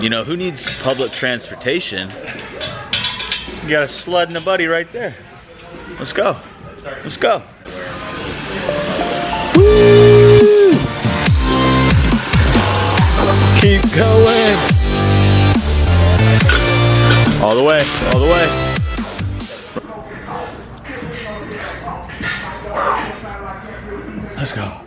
You know, who needs public transportation? You got a sled and a buddy right there. Let's go. Let's go. Woo! Keep going. All the way, all the way. Let's go.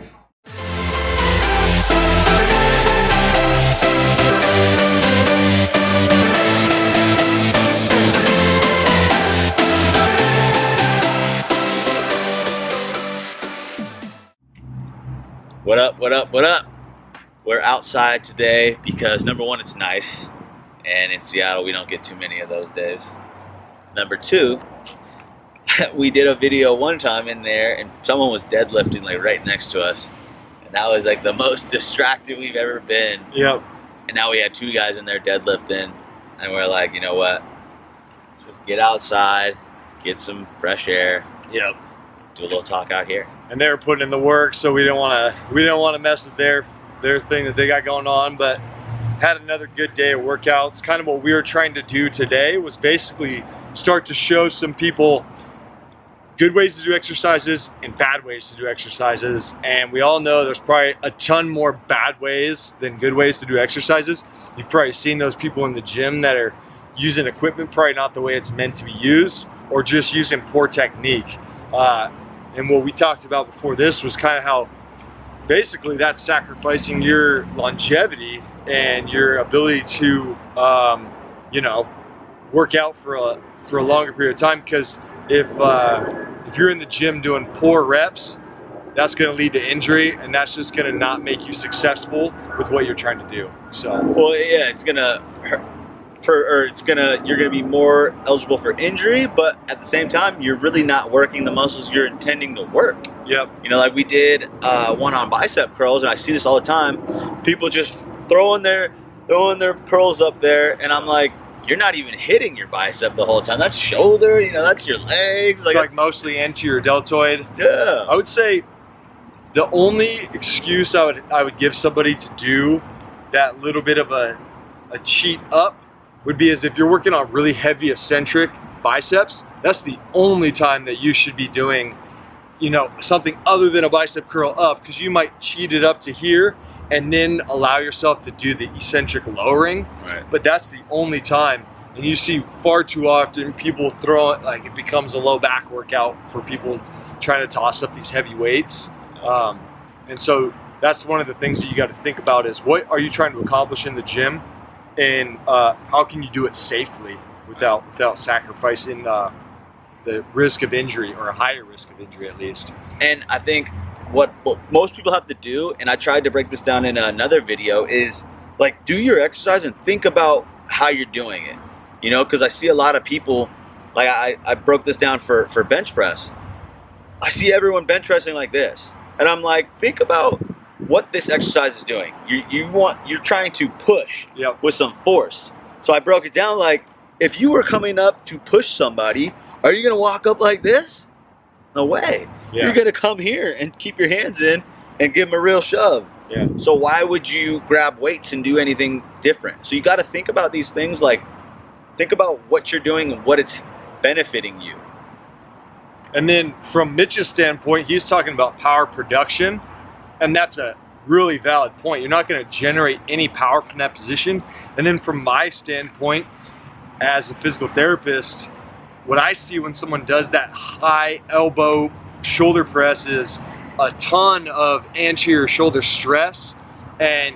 What up, what up, what up? We're outside today because number one, it's nice. And in Seattle, we don't get too many of those days. Number two, we did a video one time in there and someone was deadlifting like right next to us. And that was like the most distracted we've ever been. Yep. And now we had two guys in there deadlifting. And we're like, you know what? Just get outside, get some fresh air. Yep. Do a little talk out here. And they were putting in the work, so we didn't want to mess with their thing that they got going on, but had another good day of workouts. Kind of what we were trying to do today was basically start to show some people good ways to do exercises and bad ways to do exercises. And we all know there's probably a ton more bad ways than good ways to do exercises. You've probably seen those people in the gym that are using equipment probably not the way it's meant to be used, or just using poor technique. And what we talked about before this was kind of how basically that's sacrificing your longevity and your ability to, you know, work out for a longer period of time. Because if you're in the gym doing poor reps, that's going to lead to injury, and that's just going to not make you successful with what you're trying to do. So, well, yeah, it's gonna hurt. You're gonna be more eligible for injury, but at the same time, you're really not working the muscles you're intending to work. Yep. You know, like we did one on bicep curls, and I see this all the time. People just throwing their curls up there, and I'm like, you're not even hitting your bicep the whole time. That's shoulder, you know, that's your legs. It's like mostly anterior deltoid. Yeah. I would say the only excuse I would give somebody to do that little bit of a cheat up would be as if you're working on really heavy eccentric biceps. That's the only time that you should be doing, you know, something other than a bicep curl up, because you might cheat it up to here and then allow yourself to do the eccentric lowering. Right. But that's the only time. And you see far too often people throw it, like it becomes a low back workout for people trying to toss up these heavy weights. And so that's one of the things that you got to think about is, what are you trying to accomplish in the gym? And how can you do it safely without sacrificing the risk of injury, or a higher risk of injury at least. And I think what most people have to do, and I tried to break this down in another video, is like do your exercise and think about how you're doing it. You know, because I see a lot of people, like I broke this down for bench press. I see everyone bench pressing like this, and I'm like, think about what this exercise is doing. You're trying to push. Yep. With some force. So I broke it down like, if you were coming up to push somebody, are you gonna walk up like this? No way. Yeah. You're gonna come here and keep your hands in and give them a real shove. Yeah. So why would you grab weights and do anything different? So you got to think about these things, like think about what you're doing and what it's benefiting you. And then from Mitch's standpoint, he's talking about power production. And that's a really valid point. You're not going to generate any power from that position. And then from my standpoint, as a physical therapist, what I see when someone does that high elbow shoulder press is a ton of anterior shoulder stress and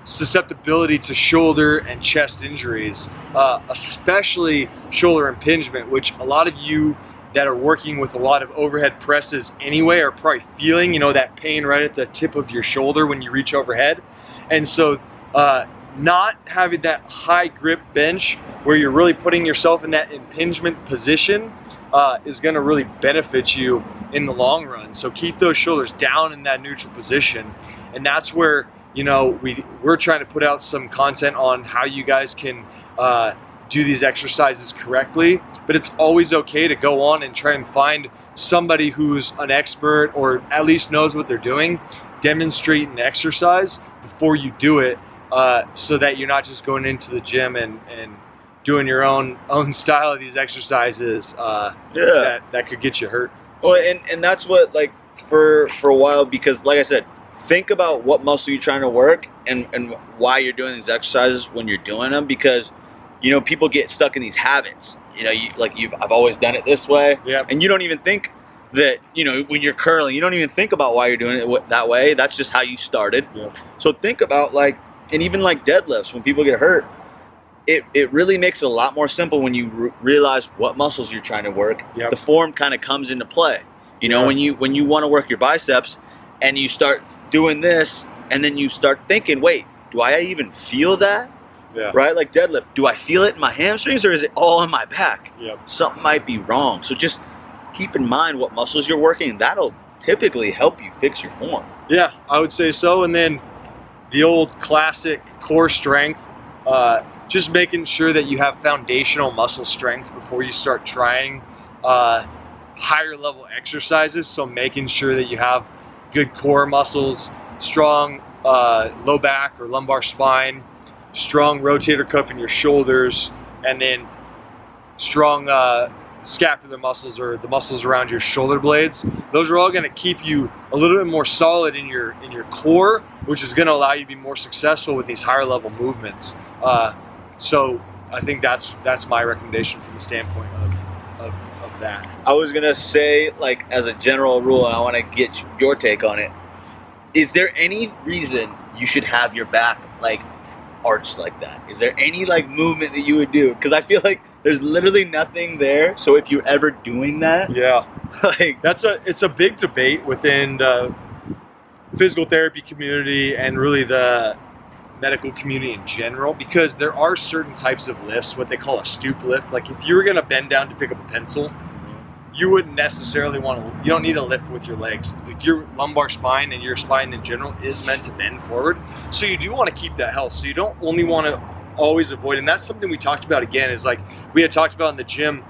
susceptibility to shoulder and chest injuries, especially shoulder impingement, which a lot of you that are working with a lot of overhead presses anyway are probably feeling, you know, that pain right at the tip of your shoulder when you reach overhead. And so not having that high grip bench where you're really putting yourself in that impingement position is going to really benefit you in the long run. So keep those shoulders down in that neutral position. And that's where, you know, we're trying to put out some content on how you guys can do these exercises correctly, but it's always okay to go on and try and find somebody who's an expert or at least knows what they're doing, demonstrate an exercise before you do it, so that you're not just going into the gym and doing your own style of these exercises that could get you hurt. Well, and that's what, like, for a while, because like I said, think about what muscle you're trying to work and why you're doing these exercises when you're doing them, because you know, people get stuck in these habits. You know, I've always done it this way, and you don't even think that, you know, when you're curling, you don't even think about why you're doing it that way. That's just how you started. So think about, like, and even like deadlifts, when people get hurt, it really makes it a lot more simple when you realize what muscles you're trying to work. The form kind of comes into play. You know, when you want to work your biceps and you start doing this, and then you start thinking, wait, do I even feel that? Right? Like deadlift, do I feel it in my hamstrings, or is it all in my back? Something might be wrong. So just keep in mind what muscles you're working, and that'll typically help you fix your form. Yeah, I would say so. And then the old classic core strength, just making sure that you have foundational muscle strength before you start trying higher level exercises. So making sure that you have good core muscles, strong low back or lumbar spine, strong rotator cuff in your shoulders, and then strong scapular muscles, or the muscles around your shoulder blades. Those are all going to keep you a little bit more solid in your core, which is going to allow you to be more successful with these higher level movements. So I think that's my recommendation from the standpoint of that. I was going to say, like, as a general rule, and I want to get your take on it, is there any reason you should have your back, like, arched like that? Is there any, like, movement that you would do? Because I feel like there's literally nothing there. So if you're ever doing that, like, it's a big debate within the physical therapy community and really the medical community in general, because there are certain types of lifts, what they call a stoop lift. Like, if you were going to bend down to pick up a pencil, you wouldn't necessarily want to, you don't need to lift with your legs. Like, your lumbar spine and your spine in general is meant to bend forward. So you do want to keep that health. So you don't only want to always avoid, and that's something we talked about again, is like we had talked about in the gym,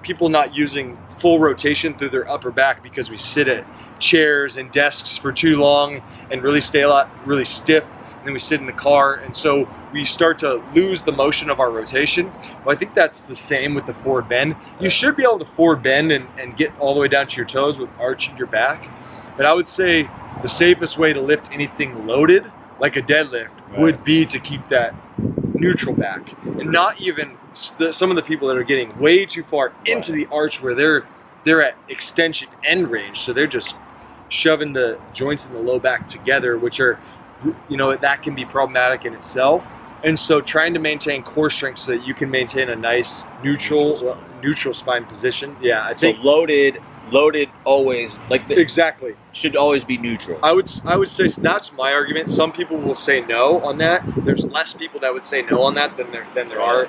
people not using full rotation through their upper back because we sit at chairs and desks for too long and really stay really stiff, and then we sit in the car, and so we start to lose the motion of our rotation. Well, I think that's the same with the forward bend. You should be able to forward bend and get all the way down to your toes with arching your back, but I would say the safest way to lift anything loaded, like a deadlift, would be to keep that neutral back, and not even some of the people that are getting way too far into the arch where they're at extension end range, so they're just shoving the joints in the low back together, which are, you know, that can be problematic in itself. And so trying to maintain core strength so that you can maintain a nice neutral spine position. Yeah, I think loaded always, like, exactly, should always be neutral. I would say that's my argument. Some people will say no on that. There's less people that would say no on that than there are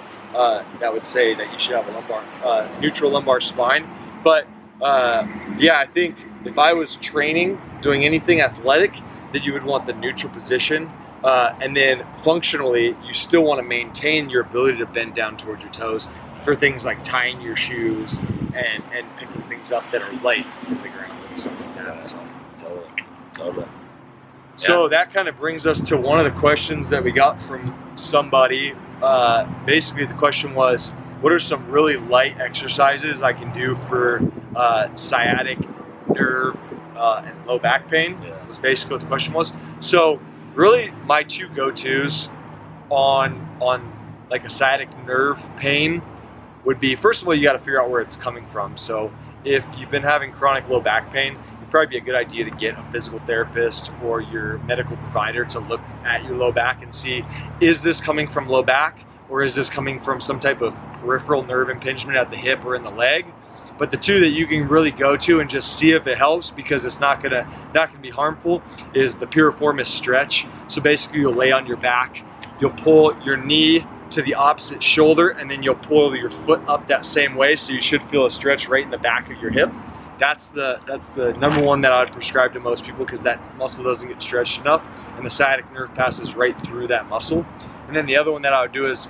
that would say that you should have a neutral lumbar spine. But yeah, I think if I was training, doing anything athletic, that you would want the neutral position. And then functionally, you still want to maintain your ability to bend down towards your toes for things like tying your shoes and picking things up that are light from the ground and stuff like that. So, totally. So that kind of brings us to one of the questions that we got from somebody. Basically, the question was, what are some really light exercises I can do for sciatic nerve and low back pain? Was basically what the question was. So really, my two go-tos on like a sciatic nerve pain would be, first of all, you got to figure out where it's coming from. So if you've been having chronic low back pain, it'd probably be a good idea to get a physical therapist or your medical provider to look at your low back and see, is this coming from low back, or is this coming from some type of peripheral nerve impingement at the hip or in the leg? But the two that you can really go to and just see if it helps, because it's not gonna be harmful, is the piriformis stretch. So basically, you'll lay on your back, you'll pull your knee to the opposite shoulder, and then you'll pull your foot up that same way, so you should feel a stretch right in the back of your hip. That's the number one that I would prescribe to most people, because that muscle doesn't get stretched enough, and the sciatic nerve passes right through that muscle. And then the other one that I would do is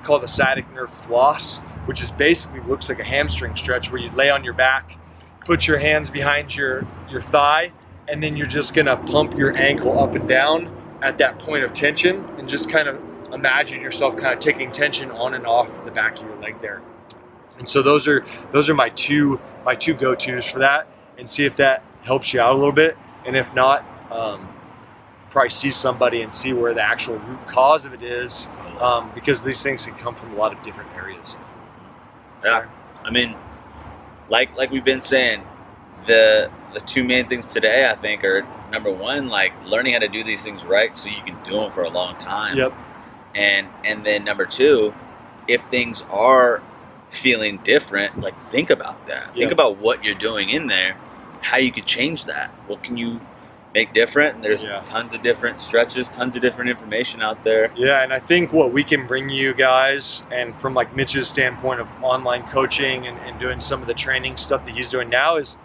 called the sciatic nerve floss, which is basically looks like a hamstring stretch, where you lay on your back, put your hands behind your thigh, and then you're just gonna pump your ankle up and down at that point of tension and just kind of imagine yourself kind of taking tension on and off the back of your leg there. And so those are my two go-tos for that, and see if that helps you out a little bit. And if not, probably see somebody and see where the actual root cause of it is, because these things can come from a lot of different areas. Yeah, I mean, like we've been saying, the two main things today, I think, are number one, like learning how to do these things right so you can do them for a long time. Yep. And then number two, if things are feeling different, like think about that. Yep. Think about what you're doing in there, how you could change that. What can you make different? And there's tons of different stretches, tons of different information out there. Yeah, and I think what we can bring you guys, and from like Mitch's standpoint of online coaching and doing some of the training stuff that he's doing now, is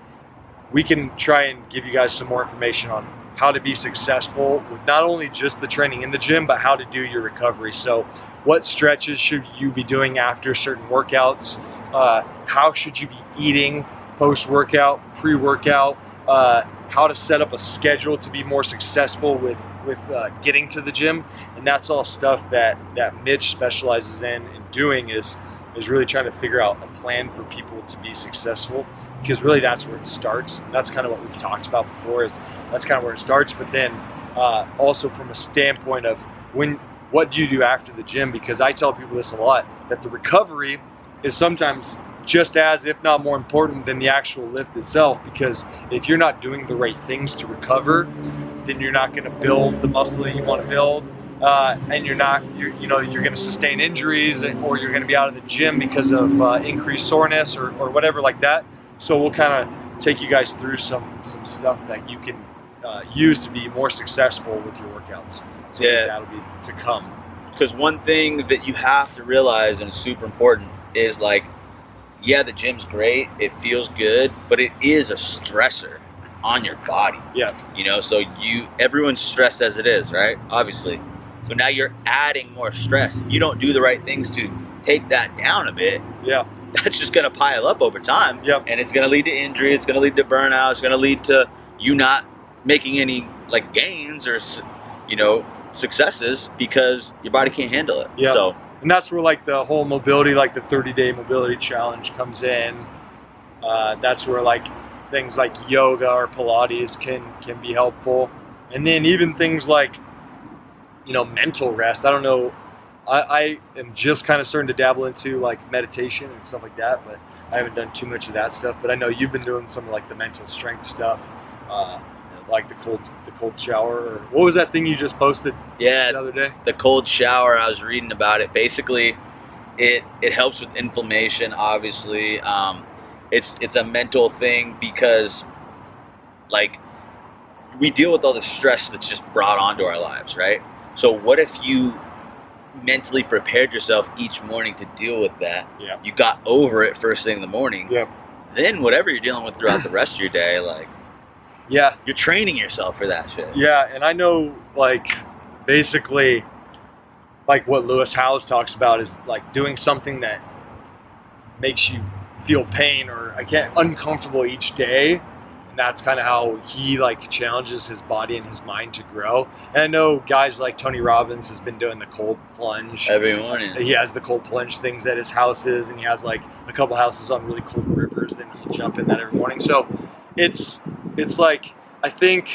we can try and give you guys some more information on how to be successful with not only just the training in the gym, but how to do your recovery. So what stretches should you be doing after certain workouts? How should you be eating post-workout, pre-workout? How to set up a schedule to be more successful with getting to the gym. And that's all stuff that Mitch specializes in doing, is really trying to figure out a plan for people to be successful, because really that's where it starts. And that's kind of what we've talked about before, is that's kind of where it starts. But then also from a standpoint of what do you do after the gym? Because I tell people this a lot, that the recovery is sometimes just as, if not more important than the actual lift itself. Because if you're not doing the right things to recover, then you're not going to build the muscle that you want to build, and you're going to sustain injuries, or you're going to be out of the gym because of increased soreness or whatever like that. So we'll kind of take you guys through some stuff that you can use to be more successful with your workouts. So that'll be to come. Because one thing that you have to realize, and it's super important, is like, yeah, the gym's great, it feels good, but it is a stressor on your body. Yeah. You know, so everyone's stressed as it is, right? Obviously. So now you're adding more stress. If you don't do the right things to take that down a bit, that's just gonna pile up over time. Yep. And it's gonna lead to injury, it's gonna lead to burnout, it's gonna lead to you not making any like gains or successes, because your body can't handle it. Yeah. So, and that's where like the whole mobility, like the 30-day mobility challenge comes in. That's where like things like yoga or Pilates can be helpful. And then even things like, mental rest. I don't know. I am just kind of starting to dabble into like meditation and stuff like that, but I haven't done too much of that stuff. But I know you've been doing some of like the mental strength stuff, like the cold shower, or what was that thing you just posted the other day? The cold shower, I was reading about it. Basically, it helps with inflammation, obviously. It's a mental thing, because like we deal with all the stress that's just brought onto our lives, right? So what if you mentally prepared yourself each morning to deal with that? Yeah. You got over it first thing in the morning. Yeah. Then whatever you're dealing with throughout the rest of your day, like, you're training yourself for that shit. Yeah, and I know, like, basically, like what Lewis Howes talks about is like doing something that makes you feel pain or uncomfortable each day. And that's kind of how he like challenges his body and his mind to grow. And I know guys like Tony Robbins has been doing the cold plunge every morning. He has the cold plunge things at his houses, and he has like a couple houses on really cold rivers, and he can jump in that every morning. So it's like, I think,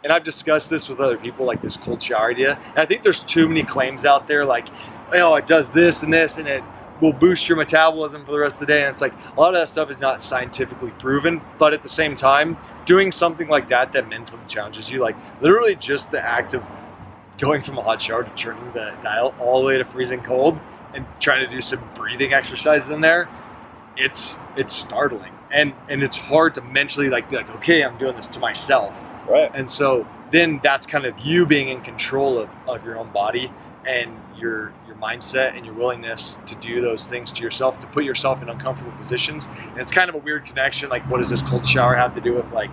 and I've discussed this with other people, like this cold shower idea, and I think there's too many claims out there like, oh, it does this and this, and it will boost your metabolism for the rest of the day. And it's like, a lot of that stuff is not scientifically proven, but at the same time, doing something like that mentally challenges you, like literally just the act of going from a hot shower to turning the dial all the way to freezing cold and trying to do some breathing exercises in there, it's startling. And it's hard to mentally like be like, okay, I'm doing this to myself. Right. And so then that's kind of you being in control of your own body and your mindset and your willingness to do those things to yourself, to put yourself in uncomfortable positions. And it's kind of a weird connection. Like, what does this cold shower have to do with like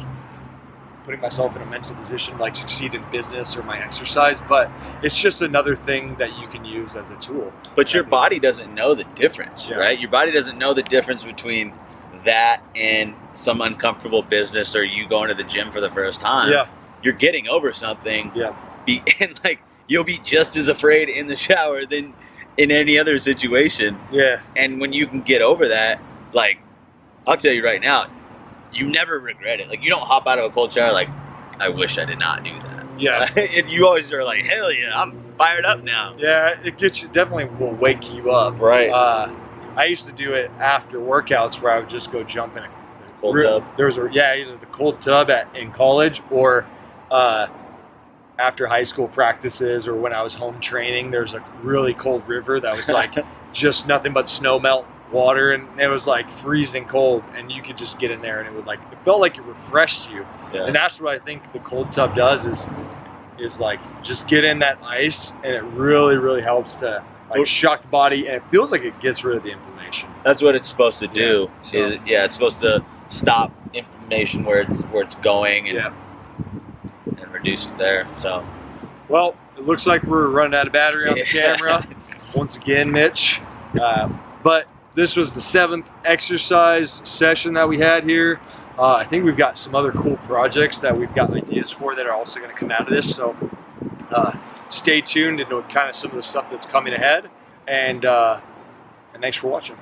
putting myself in a mental position, like succeed in business or my exercise? But it's just another thing that you can use as a tool. But your body doesn't know the difference, right? Your body doesn't know the difference between that and some uncomfortable business or you going to the gym for the first time. Yeah. You're getting over something and like you'll be just as afraid in the shower than in any other situation. Yeah. And when you can get over that, like, I'll tell you right now, you never regret it. Like, you don't hop out of a cold shower like, I wish I did not do that. Yeah. You always are like, hell yeah, I'm fired up now. Yeah, it gets you, definitely will wake you up. Right. I used to do it after workouts where I would just go jump in a Cold tub. There was either the cold tub in college or after high school practices or when I was home training. There's a really cold river that was like just nothing but snow melt water, and it was like freezing cold, and you could just get in there and it felt like it refreshed you. Yeah. And that's what I think the cold tub does is like just get in that ice, and it really helps to like shock the body, and it feels like it gets rid of the inflammation. That's what it's supposed to do. So- It's supposed to stop inflammation where it's going and reduce it there. So, well, it looks like we're running out of battery on the camera once again, Mitch. But this was the 7th exercise session that we had here. I think we've got some other cool projects that we've got ideas for that are also going to come out of this. So stay tuned into kind of some of the stuff that's coming ahead. And thanks for watching.